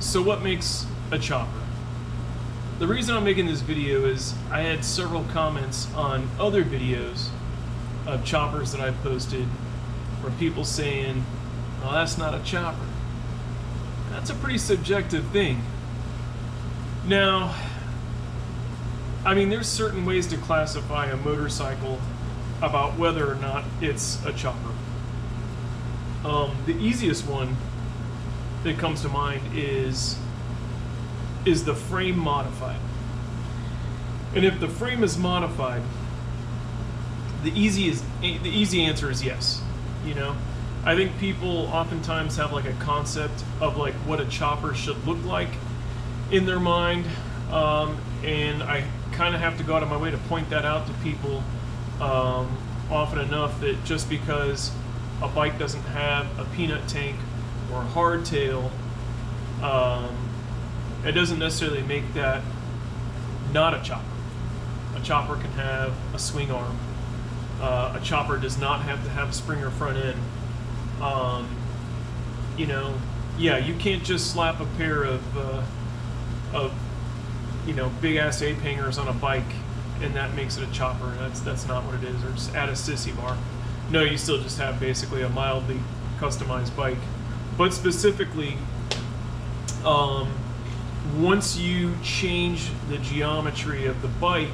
So what makes a chopper? The reason I'm making this video is I had several comments on other videos of choppers that I posted from people saying, "Oh, that's not a chopper." That's a pretty subjective thing. Now, I mean, there's certain ways to classify a motorcycle about whether or not it's a chopper. The easiest one that comes to mind is the frame modified? And if the frame is modified, the easy answer is yes. You know, I think people oftentimes have like a concept of like what a chopper should look like in their mind, and I kind of have to go out of my way to point that out to people often enough, that just because a bike doesn't have a peanut tank or a hardtail, it doesn't necessarily make that not a chopper. A chopper can have a swing arm. A chopper does not have to have a Springer front end. You know, yeah, you can't just slap a pair of you know, big ass ape hangers on a bike and that makes it a chopper. That's not what it is. Or just add a sissy bar. No, you still just have basically a mildly customized bike. But specifically, once you change the geometry of the bike,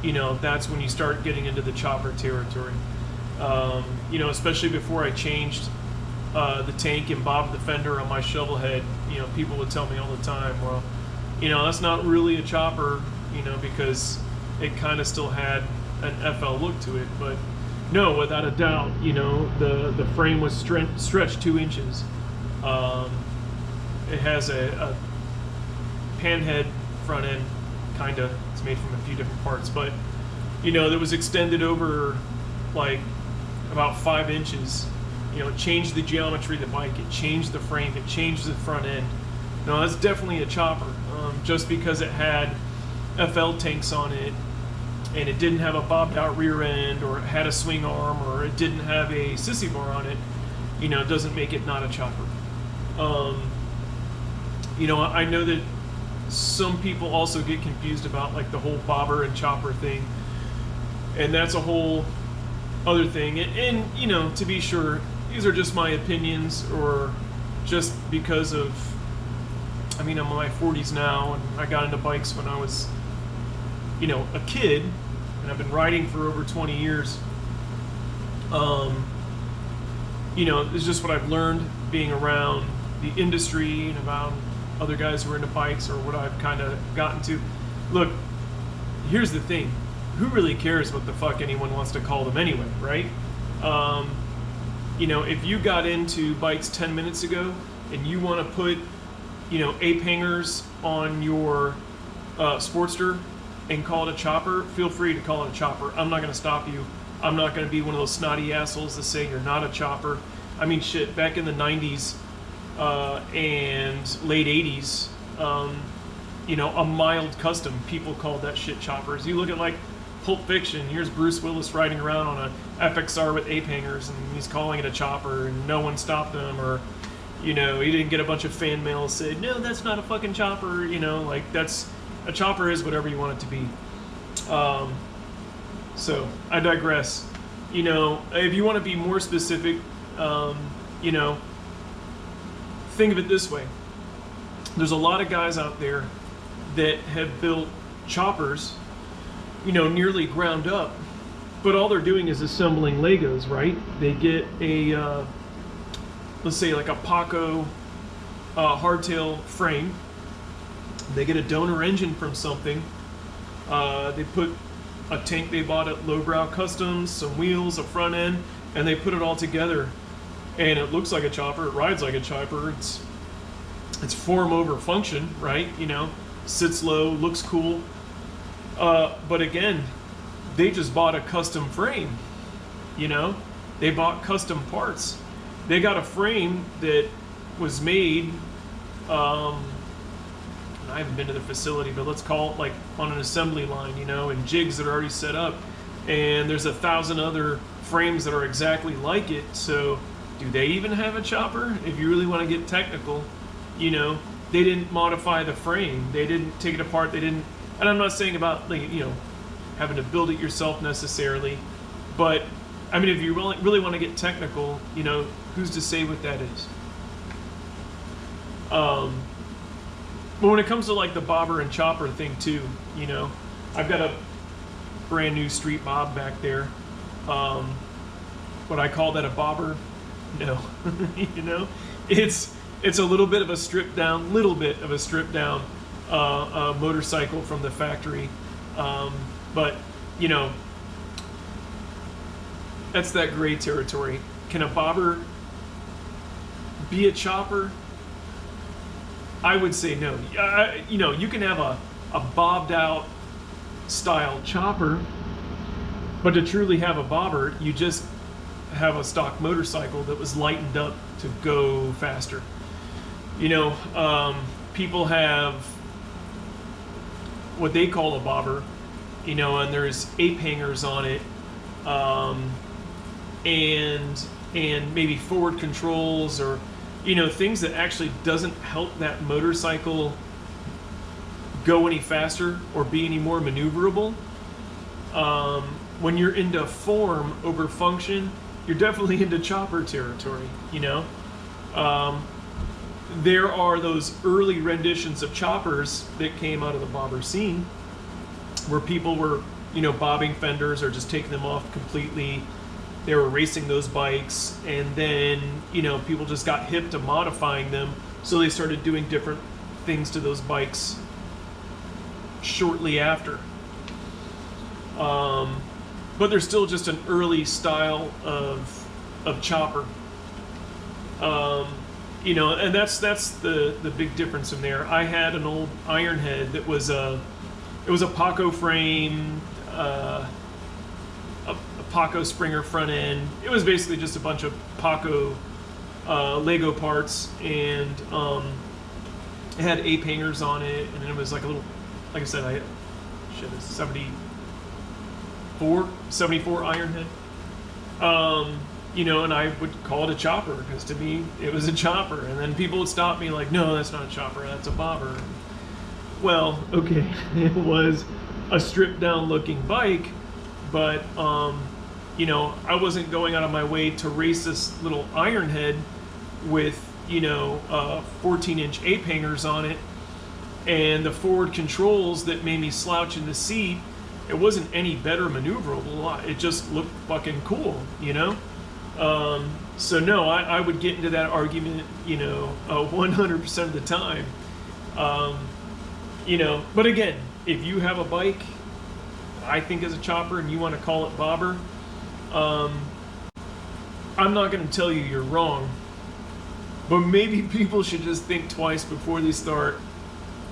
you know, that's when you start getting into the chopper territory. You know, especially before I changed the tank and bobbed the fender on my Shovelhead, you know, people would tell me all the time, well, you know, that's not really a chopper, you know, because it kind of still had an FL look to it. But no, without a doubt, you know, the frame was stretched 2 inches. It has a panhead front end, kind of. It's made from a few different parts, but you know, that was extended over like about 5 inches. You know, it changed the geometry of the bike, it changed the frame, it changed the front end. No, that's definitely a chopper. Just because it had FL tanks on it, and it didn't have a bobbed out rear end, or it had a swing arm, or it didn't have a sissy bar on it, you know, it doesn't make it not a chopper. You know, I know that some people also get confused about like the whole bobber and chopper thing, and that's a whole other thing. And you know, to be sure, these are just my opinions, or just because of, I mean, I'm in my 40s now, and I got into bikes when I was, you know, a kid, and I've been riding for over 20 years. You know, it's just what I've learned being around the industry and about other guys who are into bikes, or what I've kind of gotten to. Look, here's the thing. Who really cares what the fuck anyone wants to call them anyway, right? You know, if you got into bikes 10 minutes ago and you want to put, you know, ape hangers on your Sportster and call it a chopper, feel free to call it a chopper. I'm not going to stop you. I'm not going to be one of those snotty assholes that say you're not a chopper. I mean, shit, back in the 90s and late 80s, you know, a mild custom, people called that shit choppers. You look at like Pulp Fiction, here's Bruce Willis riding around on a FXR with ape hangers, and he's calling it a chopper, and no one stopped him, or, you know, he didn't get a bunch of fan mail said, no, that's not a fucking chopper, you know, like, that's, a chopper is whatever you want it to be. So, I digress. You know, if you want to be more specific, you know, think of it this way. There's a lot of guys out there that have built choppers, you know, nearly ground up, but all they're doing is assembling Legos, right? They get a, let's say like a Paco hardtail frame. They get a donor engine from something. They put a tank they bought at Lowbrow Customs, some wheels, a front end, and they put it all together. And it looks like a chopper, it rides like a chopper, it's form over function, right? You know, sits low, looks cool. But again, they just bought a custom frame, you know? They bought custom parts. They got a frame that was made, I haven't been to the facility, but let's call it like on an assembly line, you know, and jigs that are already set up. And there's 1,000 other frames that are exactly like it. So do they even have a chopper? If you really want to get technical, You know, they didn't modify the frame. They didn't take it apart. They didn't. And I'm not saying about, like, you know, having to build it yourself necessarily, but I mean, if you really want to get technical, you know, who's to say what that is? But when it comes to like the bobber and chopper thing too, you know, I've got a brand new street bob back there. Would I call that a bobber? No. You know, it's a little bit of a stripped down motorcycle from the factory. But you know, that's that gray territory. Can a bobber be a chopper? I would say no. You know, you can have a bobbed out style chopper, but to truly have a bobber, you just have a stock motorcycle that was lightened up to go faster. You know, people have what they call a bobber, you know, and there's ape hangers on it, and maybe forward controls, or you know, things that actually doesn't help that motorcycle go any faster or be any more maneuverable. When you're into form over function, you're definitely into chopper territory, you know. There are those early renditions of choppers that came out of the bobber scene where people were, you know, bobbing fenders or just taking them off completely. They were racing those bikes, and then, you know, people just got hip to modifying them, so they started doing different things to those bikes shortly after. But there's still just an early style of chopper. You know, and that's the big difference in there. I had an old Ironhead that was it was a Paco frame, a Paco Springer front end. It was basically just a bunch of Paco Lego parts, and it had ape hangers on it, and it was like a little, like I said, it's 74 Ironhead. You know, and I would call it a chopper because to me it was a chopper, and then people would stop me like, no, that's not a chopper, that's a bobber. Well, okay, it was a stripped down looking bike, but you know, I wasn't going out of my way to race this little Ironhead with, you know, 14-inch ape hangers on it, and the forward controls that made me slouch in the seat. It wasn't any better maneuverable. It just looked fucking cool, you know? So no, I would get into that argument, you know, 100% of the time. You know, but again, if you have a bike I think is a chopper and you want to call it bobber, I'm not going to tell you you're wrong, but maybe people should just think twice before they start,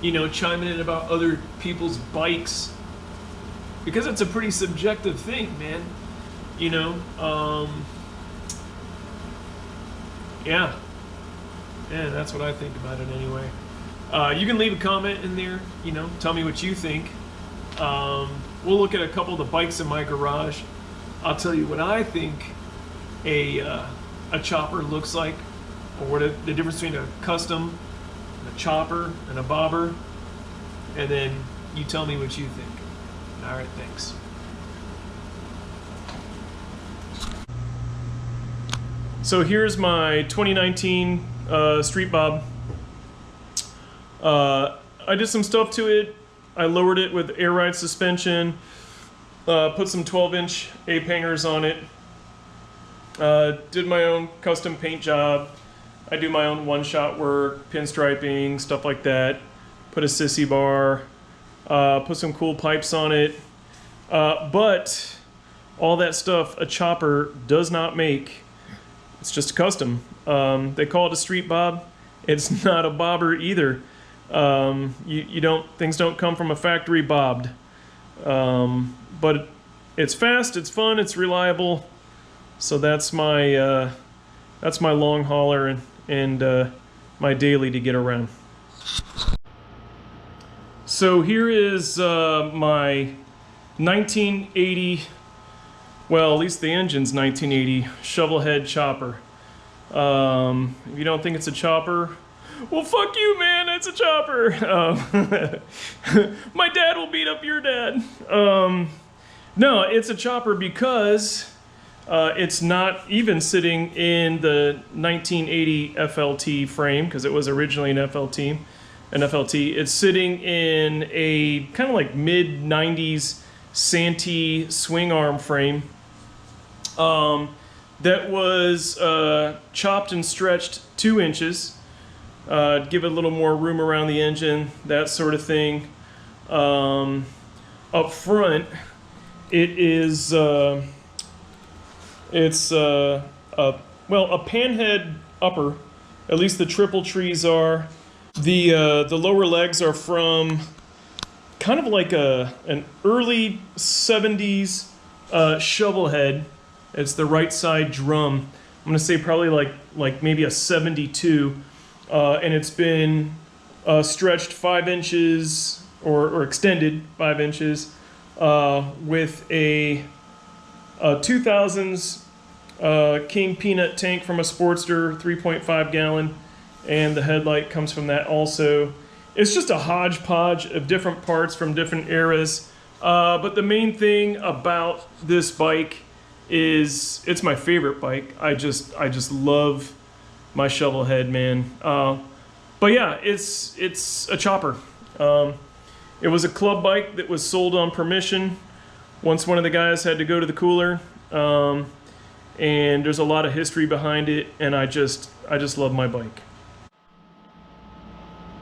you know, chiming in about other people's bikes, because it's a pretty subjective thing, man. You know, yeah, that's what I think about it anyway. You can leave a comment in there, you know, tell me what you think. We'll look at a couple of the bikes in my garage. I'll tell you what I think a chopper looks like, or what the difference between a custom, a chopper, and a bobber, and then you tell me what you think. All right, thanks. So here's my 2019 Street Bob. I did some stuff to it. I lowered it with air ride suspension, put some 12-inch ape hangers on it, did my own custom paint job. I do my own one-shot work, pinstriping, stuff like that. Put a sissy bar, put some cool pipes on it. But all that stuff a chopper does not make. It's just a custom. They call it a street bob. It's not a bobber either. Things don't come from a factory bobbed. But it's fast, it's fun, it's reliable. So that's my long hauler and my daily to get around. So here is my 1980, well, at least the engine's 1980 Shovelhead chopper. If you don't think it's a chopper, Well, fuck you, man. That's a chopper. My dad will beat up your dad. No, it's a chopper because it's not even sitting in the 1980 FLT frame, because it was originally an FLT. It's sitting in a kind of like mid-90s Santee swing arm frame that was chopped and stretched 2 inches. Give it a little more room around the engine, that sort of thing. Up front, it is well, a panhead upper. At least the triple trees are. The lower legs are from kind of like an early 70s Shovelhead. It's the right side drum. I'm gonna say probably like maybe a 72. And it's been stretched 5 inches or extended 5 inches with a 2000s King Peanut tank from a Sportster, 3.5 gallon, and the headlight comes from that also. It's just a hodgepodge of different parts from different eras. But the main thing about this bike is it's my favorite bike. I just love my Shovelhead, man. But yeah, it's a chopper. It was a club bike that was sold on permission once one of the guys had to go to the cooler. And there's a lot of history behind it, and I just love my bike.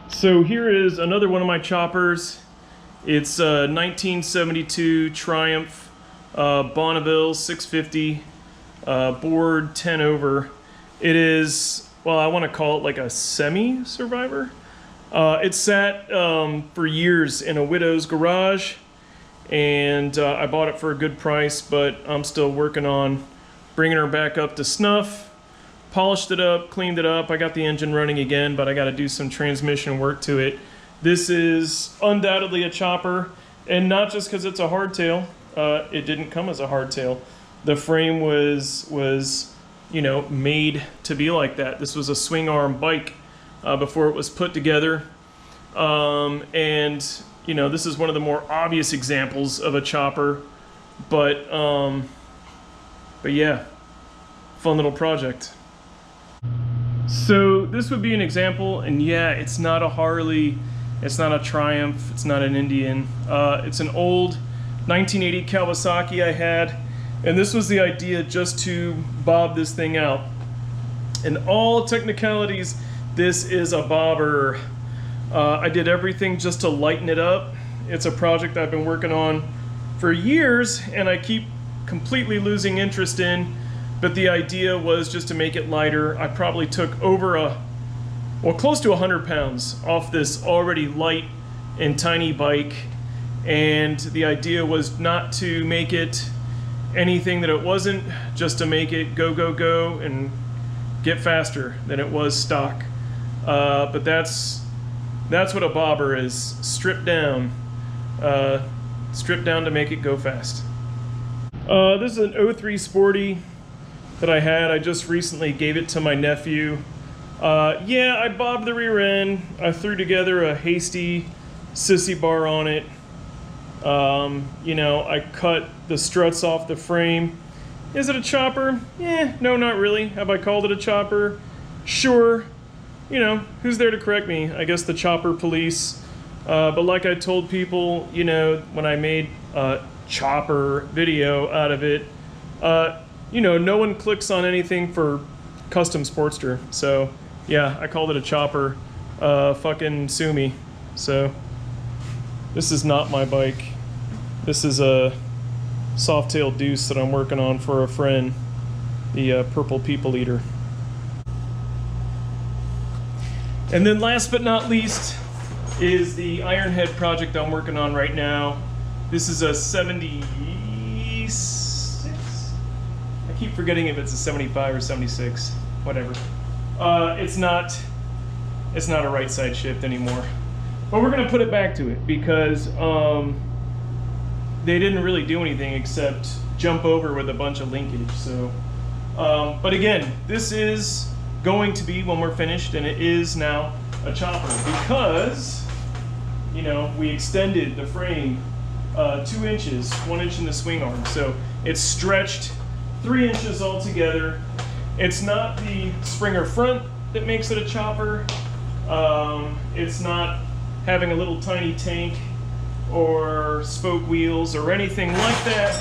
So here is another one of my choppers. It's a 1972 Triumph Bonneville 650 board 10 over. It is, well, I want to call it like a semi-survivor. It sat for years in a widow's garage, and I bought it for a good price, but I'm still working on bringing her back up to snuff. Polished it up, cleaned it up. I got the engine running again, but I got to do some transmission work to it. This is undoubtedly a chopper, and not just because it's a hardtail. It didn't come as a hardtail. The frame was you know, made to be like that. This was a swing arm bike before it was put together. And you know, this is one of the more obvious examples of a chopper, but yeah, fun little project. So this would be an example, and yeah, it's not a Harley, it's not a Triumph, it's not an Indian. It's an old 1980 Kawasaki I had, and this was the idea, just to bob this thing out. In all technicalities, this is a bobber. I did everything just to lighten it up. It's a project I've been working on for years, and I keep completely losing interest in, but the idea was just to make it lighter. I probably took over close to 100 pounds off this already light and tiny bike, and the idea was not to make it anything that it wasn't, just to make it go, go, go, and get faster than it was stock. But that's what a bobber is, stripped down to make it go fast. This is an 03 Sporty that I had. I just recently gave it to my nephew. Yeah, I bobbed the rear end. I threw together a hasty sissy bar on it. You know, I cut the struts off the frame. Is it a chopper? No, not really. Have I called it a chopper? Sure. You know, who's there to correct me? I guess the chopper police. But like I told people, you know, when I made a chopper video out of it, you know, no one clicks on anything for custom Sportster. So yeah, I called it a chopper. Fucking sue me. So this is not my bike. This is a soft-tailed deuce that I'm working on for a friend, the purple people eater. And then last but not least is the Ironhead project I'm working on right now. This is a 76? I keep forgetting if it's a 75 or 76, whatever. It's not a right side shift anymore. But we're gonna put it back to it because they didn't really do anything except jump over with a bunch of linkage. So, but again, this is going to be when we're finished, and it is now a chopper because, you know, we extended the frame 2 inches, 1 inch in the swing arm. So it's stretched 3 inches altogether. It's not the Springer front that makes it a chopper. It's not having a little tiny tank or spoke wheels or anything like that.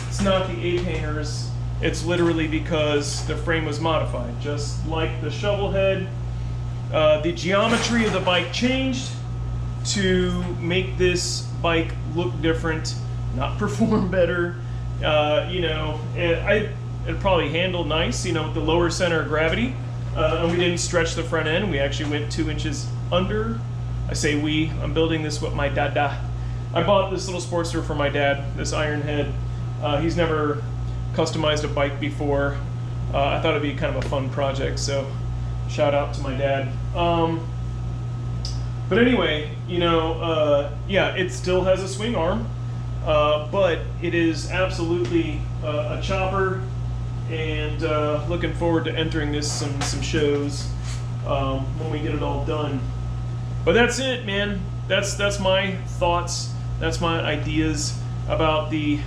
It's not the A-painters. It's literally because the frame was modified. Just like the Shovelhead, the geometry of the bike changed to make this bike look different, not perform better. You know, it'd probably handle nice, you know, with the lower center of gravity. And we didn't stretch the front end. We actually went 2 inches under. I say we. I'm building this with my dada. I bought this little Sportster for my dad, this Iron Head. He's never customized a bike before. I thought it'd be kind of a fun project, so shout out to my dad. But anyway, you know, yeah, it still has a swing arm, but it is absolutely a chopper, and looking forward to entering this some shows when we get it all done. But that's it, man. That's my thoughts. That's my ideas about the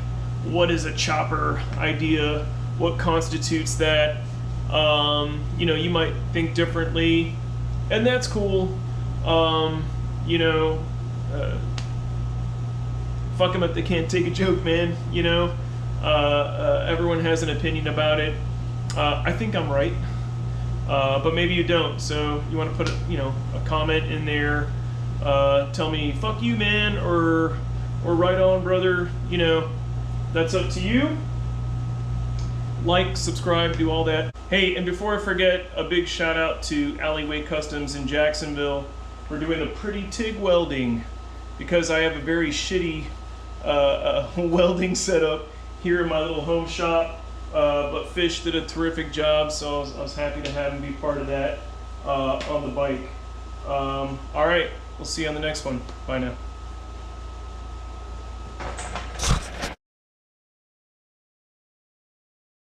what is a chopper idea, what constitutes that. You know, you might think differently, and that's cool. You know, fuck them if they can't take a joke, man. You know, everyone has an opinion about it. I think I'm right, but maybe you don't. So you want to put a comment in there. Tell me fuck you, man, or right on, brother. You know, that's up to you. Like, subscribe, do all that. Hey, and before I forget, a big shout out to Alleyway Customs in Jacksonville. We're doing a pretty TIG welding because I have a very shitty welding setup here in my little home shop. But Fish did a terrific job, so I was happy to have him be part of that on the bike. All right, we'll see you on the next one. Bye now.